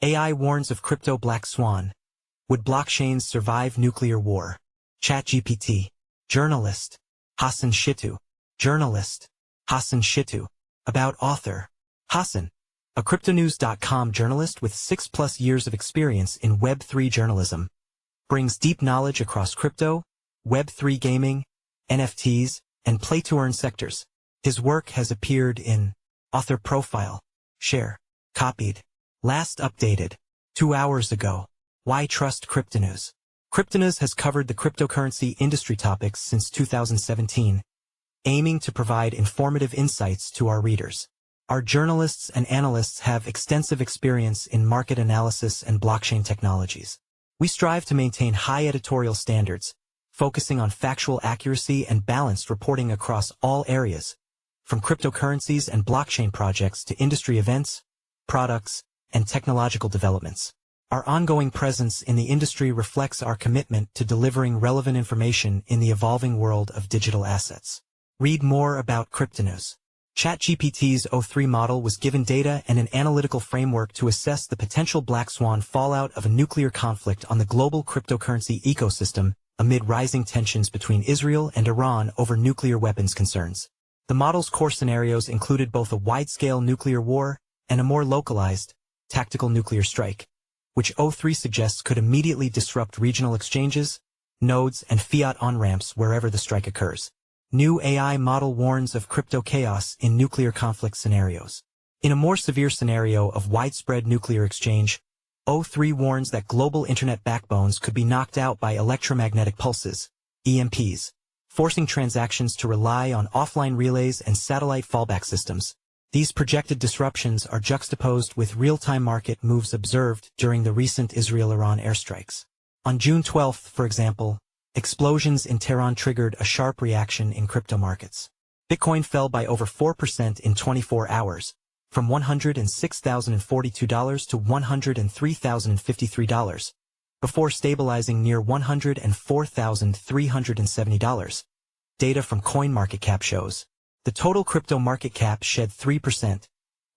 AI warns of crypto black swan. Would blockchains survive nuclear war? ChatGPT. Journalist. Hassan Shittu. Journalist. Hassan Shittu. About author. Hassan. A cryptonews.com journalist with 6+ years of experience in Web3 journalism. Brings deep knowledge across crypto, Web3 gaming, NFTs, and play-to-earn sectors. His work has appeared in Author Profile. Share. Copied. Last updated 2 hours ago. Why trust Cryptonews? Cryptonews has covered the cryptocurrency industry topics since 2017, aiming to provide informative insights to our readers. Our journalists and analysts have extensive experience in market analysis and blockchain technologies. We strive to maintain high editorial standards, focusing on factual accuracy and balanced reporting across all areas, from cryptocurrencies and blockchain projects to industry events, products, and technological developments. Our ongoing presence in the industry reflects our commitment to delivering relevant information in the evolving world of digital assets. Read more about Cryptonews. ChatGPT's O3 model was given data and an analytical framework to assess the potential black swan fallout of a nuclear conflict on the global cryptocurrency ecosystem amid rising tensions between Israel and Iran over nuclear weapons concerns. The model's core scenarios included both a wide-scale nuclear war and a more localized, tactical nuclear strike, which O3 suggests could immediately disrupt regional exchanges, nodes, and fiat on-ramps wherever the strike occurs. New AI model warns of crypto chaos in nuclear conflict scenarios. In a more severe scenario of widespread nuclear exchange, O3 warns that global internet backbones could be knocked out by electromagnetic pulses, EMPs, forcing transactions to rely on offline relays and satellite fallback systems. These projected disruptions are juxtaposed with real-time market moves observed during the recent Israel-Iran airstrikes. On June 12, for example, explosions in Tehran triggered a sharp reaction in crypto markets. Bitcoin fell by over 4% in 24 hours, from $106,042 to $103,053, before stabilizing near $104,370. Data from CoinMarketCap shows the total crypto market cap shed 3%,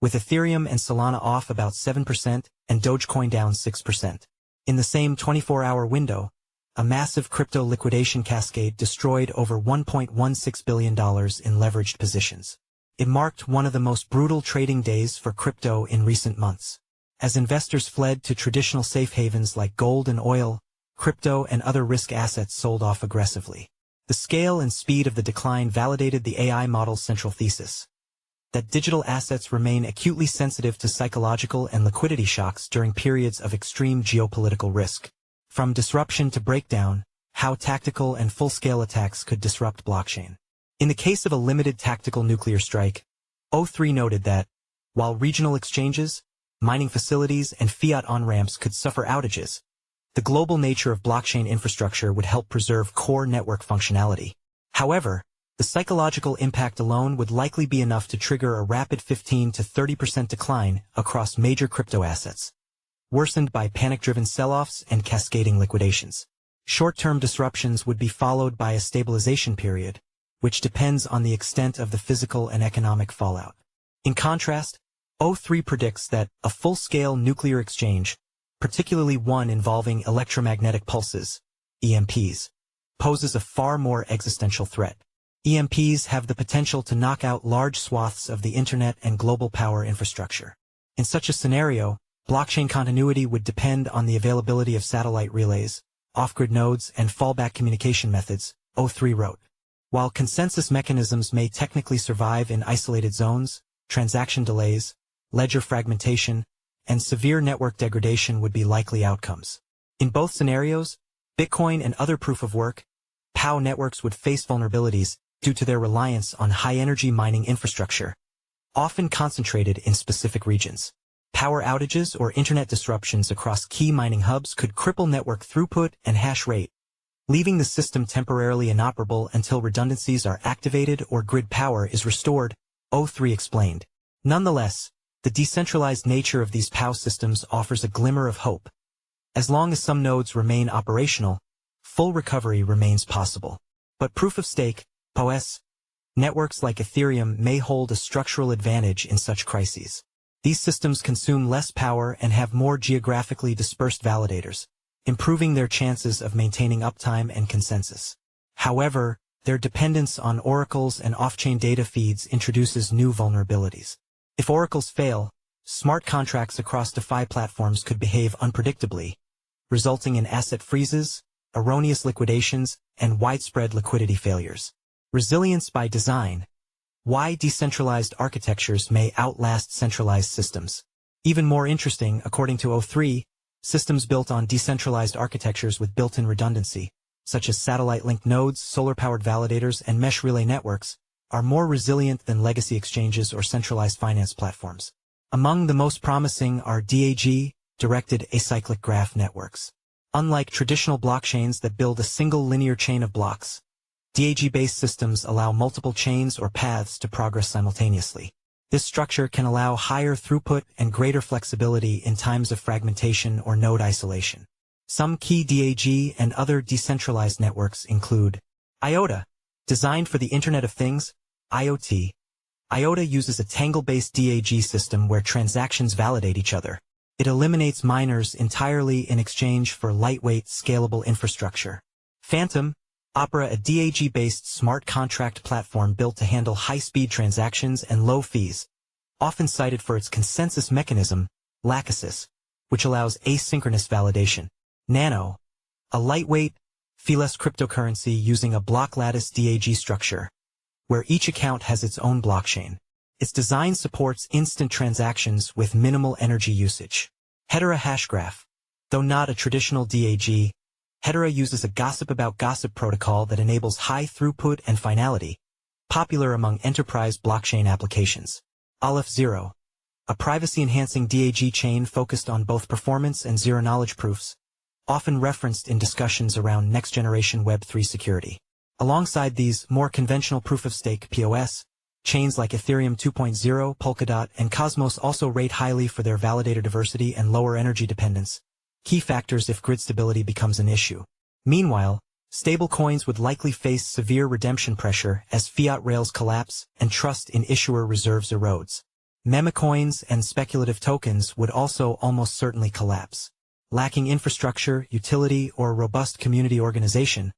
with Ethereum and Solana off about 7% and Dogecoin down 6%. In the same 24-hour window, a massive crypto liquidation cascade destroyed over $1.16 billion in leveraged positions. It marked one of the most brutal trading days for crypto in recent months. As investors fled to traditional safe havens like gold and oil, crypto and other risk assets sold off aggressively. The scale and speed of the decline validated the AI model's central thesis, that digital assets remain acutely sensitive to psychological and liquidity shocks during periods of extreme geopolitical risk. From disruption to breakdown, how tactical and full-scale attacks could disrupt blockchain. In the case of a limited tactical nuclear strike, O3 noted that, while regional exchanges, mining facilities, and fiat on-ramps could suffer outages, the global nature of blockchain infrastructure would help preserve core network functionality. However, the psychological impact alone would likely be enough to trigger a rapid 15 to 30% decline across major crypto assets, worsened by panic-driven sell-offs and cascading liquidations. Short-term disruptions would be followed by a stabilization period, which depends on the extent of the physical and economic fallout. In contrast, O3 predicts that a full-scale nuclear exchange, particularly one involving electromagnetic pulses, EMPs, poses a far more existential threat. EMPs have the potential to knock out large swaths of the internet and global power infrastructure. In such a scenario, blockchain continuity would depend on the availability of satellite relays, off-grid nodes, and fallback communication methods, O3 wrote. While consensus mechanisms may technically survive in isolated zones, transaction delays, ledger fragmentation, and severe network degradation would be likely outcomes. In both scenarios, Bitcoin and other proof-of-work, PoW networks would face vulnerabilities due to their reliance on high-energy mining infrastructure, often concentrated in specific regions. Power outages or internet disruptions across key mining hubs could cripple network throughput and hash rate, leaving the system temporarily inoperable until redundancies are activated or grid power is restored, O3 explained. Nonetheless, the decentralized nature of these PoW systems offers a glimmer of hope. As long as some nodes remain operational, full recovery remains possible. But proof-of-stake, PoS, networks like Ethereum may hold a structural advantage in such crises. These systems consume less power and have more geographically dispersed validators, improving their chances of maintaining uptime and consensus. However, their dependence on oracles and off-chain data feeds introduces new vulnerabilities. If oracles fail, smart contracts across DeFi platforms could behave unpredictably, resulting in asset freezes, erroneous liquidations, and widespread liquidity failures. Resilience by design. Why decentralized architectures may outlast centralized systems. Even more interesting, according to O3, systems built on decentralized architectures with built-in redundancy, such as satellite-linked nodes, solar-powered validators, and mesh relay networks, are more resilient than legacy exchanges or centralized finance platforms. Among the most promising are DAG, directed acyclic graph networks. Unlike traditional blockchains that build a single linear chain of blocks, DAG-based systems allow multiple chains or paths to progress simultaneously. This structure can allow higher throughput and greater flexibility in times of fragmentation or node isolation. Some key DAG and other decentralized networks include IOTA, designed for the Internet of Things, IoT. IOTA uses a tangle-based DAG system where transactions validate each other. It eliminates miners entirely in exchange for lightweight, scalable infrastructure. Phantom, Opera, a DAG-based smart contract platform built to handle high-speed transactions and low fees, often cited for its consensus mechanism, Lachesis, which allows asynchronous validation. Nano, a lightweight, feeless cryptocurrency using a block lattice DAG structure, where each account has its own blockchain. Its design supports instant transactions with minimal energy usage. Hedera Hashgraph, though not a traditional DAG, Hedera uses a gossip about gossip protocol that enables high throughput and finality, popular among enterprise blockchain applications. Aleph Zero, a privacy-enhancing DAG chain focused on both performance and zero-knowledge proofs, often referenced in discussions around next-generation Web3 security. Alongside these more conventional proof-of-stake POS, chains like Ethereum 2.0, Polkadot, and Cosmos also rate highly for their validator diversity and lower energy dependence, key factors if grid stability becomes an issue. Meanwhile, stablecoins would likely face severe redemption pressure as fiat rails collapse and trust in issuer reserves erodes. Memecoins and speculative tokens would also almost certainly collapse. Lacking infrastructure, utility, or robust community organization,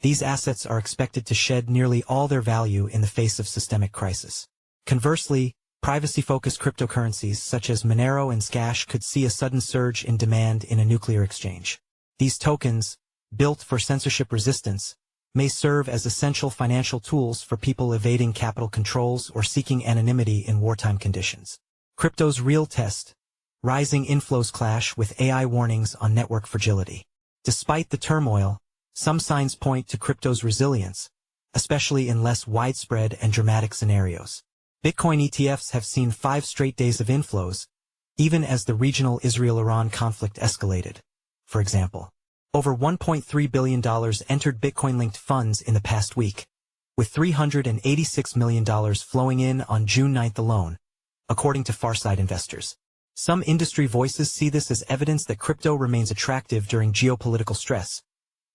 these assets are expected to shed nearly all their value in the face of systemic crisis. Conversely, privacy-focused cryptocurrencies such as Monero and Scash could see a sudden surge in demand in a nuclear exchange. These tokens, built for censorship resistance, may serve as essential financial tools for people evading capital controls or seeking anonymity in wartime conditions. Crypto's real test. Rising inflows clash with AI warnings on network fragility. Despite the turmoil, some signs point to crypto's resilience, especially in less widespread and dramatic scenarios. Bitcoin ETFs have seen 5 straight days of inflows, even as the regional Israel-Iran conflict escalated. For example, over $1.3 billion entered Bitcoin-linked funds in the past week, with $386 million flowing in on June 9th alone, according to Farside investors. Some industry voices see this as evidence that crypto remains attractive during geopolitical stress,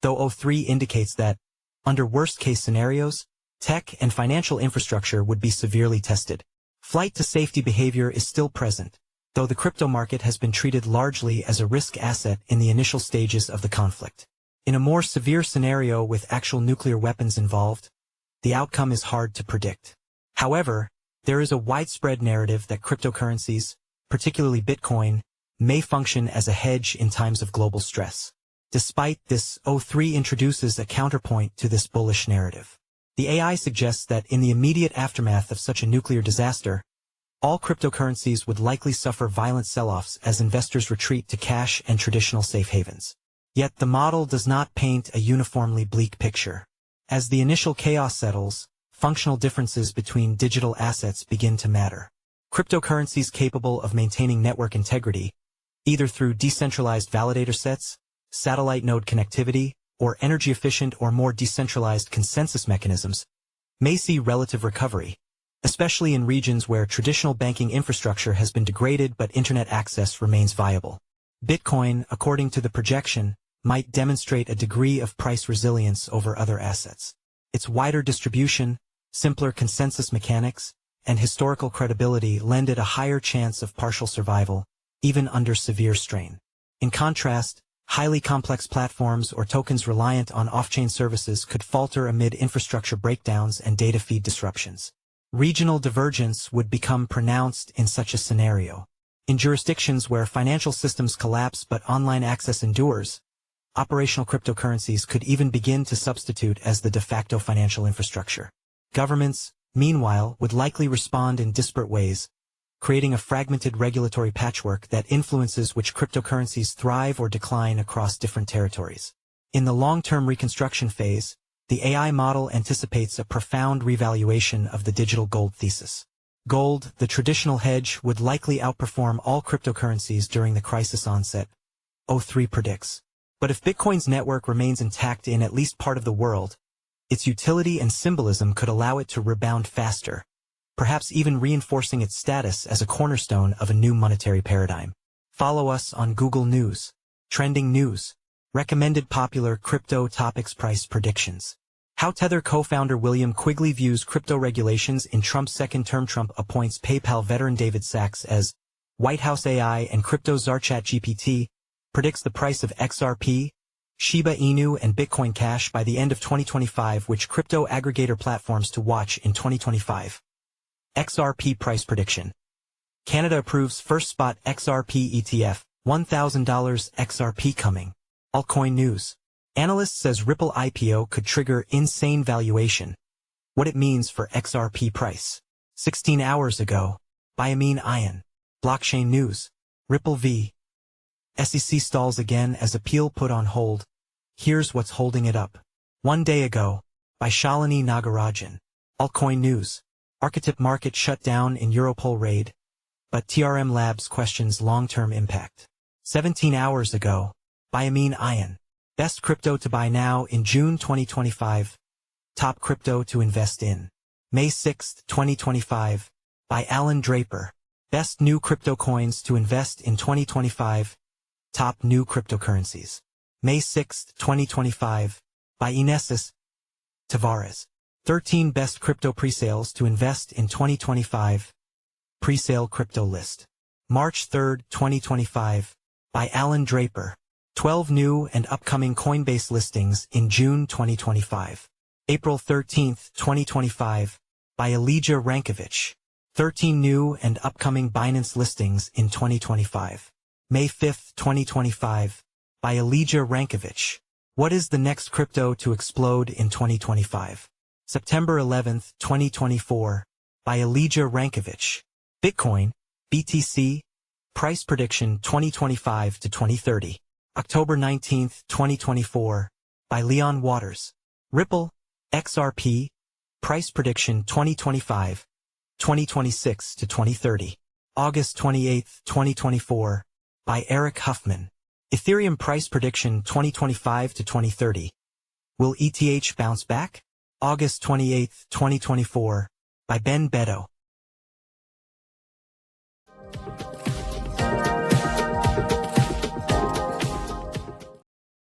though O3 indicates that, under worst-case scenarios, tech and financial infrastructure would be severely tested. Flight to safety behavior is still present, though the crypto market has been treated largely as a risk asset in the initial stages of the conflict. In a more severe scenario with actual nuclear weapons involved, the outcome is hard to predict. However, there is a widespread narrative that cryptocurrencies, particularly Bitcoin, may function as a hedge in times of global stress. Despite this, O3 introduces a counterpoint to this bullish narrative. The AI suggests that in the immediate aftermath of such a nuclear disaster, all cryptocurrencies would likely suffer violent sell-offs as investors retreat to cash and traditional safe havens. Yet the model does not paint a uniformly bleak picture. As the initial chaos settles, functional differences between digital assets begin to matter. Cryptocurrencies capable of maintaining network integrity, either through decentralized validator sets, satellite node connectivity, or energy-efficient or more decentralized consensus mechanisms, may see relative recovery, especially in regions where traditional banking infrastructure has been degraded but internet access remains viable. Bitcoin, according to the projection, might demonstrate a degree of price resilience over other assets. Its wider distribution, simpler consensus mechanics, and historical credibility lend it a higher chance of partial survival, even under severe strain. In contrast, highly complex platforms or tokens reliant on off-chain services could falter amid infrastructure breakdowns and data feed disruptions. Regional divergence would become pronounced in such a scenario. In jurisdictions where financial systems collapse but online access endures, operational cryptocurrencies could even begin to substitute as the de facto financial infrastructure. Governments, meanwhile, would likely respond in disparate ways, creating a fragmented regulatory patchwork that influences which cryptocurrencies thrive or decline across different territories. In the long-term reconstruction phase, the AI model anticipates a profound revaluation of the digital gold thesis. Gold, the traditional hedge, would likely outperform all cryptocurrencies during the crisis onset, O3 predicts. But if Bitcoin's network remains intact in at least part of the world, its utility and symbolism could allow it to rebound faster, perhaps even reinforcing its status as a cornerstone of a new monetary paradigm. Follow us on Google News. Trending news. Recommended popular crypto topics. Price predictions. How Tether co-founder William Quigley views crypto regulations in Trump's second term. Trump appoints PayPal veteran David Sachs as White House AI and crypto czar. ChatGPT predicts the price of XRP, Shiba Inu and Bitcoin Cash by the end of 2025, which crypto aggregator platforms to watch in 2025. XRP price prediction. Canada approves first spot XRP ETF, $1,000 XRP coming. Altcoin news. Analyst says Ripple IPO could trigger insane valuation. What it means for XRP price. 16 hours ago. By Amin Ayan. Blockchain news. Ripple v. SEC stalls again as appeal put on hold. Here's what's holding it up. 1 day ago. By Shalini Nagarajan. Altcoin news. Archetype market shut down in Europol raid, but TRM Labs questions long-term impact. 17 hours ago. By Amin Ayan. Best crypto to buy now in June 2025. Top crypto to invest in. May 6, 2025. By Alan Draper. Best new crypto coins to invest in 2025. Top new cryptocurrencies. May 6, 2025. By Inesis Tavares. 13 best crypto presales to invest in 2025. Presale crypto list. March 3, 2025. By Alan Draper. 12 new and upcoming Coinbase listings in June 2025. April 13, 2025. By Elijah Rankovich. 13 new and upcoming Binance listings in 2025. May 5, 2025. By Elijah Rankovich. What is the next crypto to explode in 2025? September 11, 2024. By Elijah Rankovich. Bitcoin, BTC, price prediction 2025 to 2030. October 19, 2024. By Leon Waters. Ripple, XRP, price prediction 2025, 2026 to 2030. August 28, 2024. By Eric Huffman. Ethereum price prediction 2025 to 2030. Will ETH bounce back? August 28, 2024. By Ben Beto.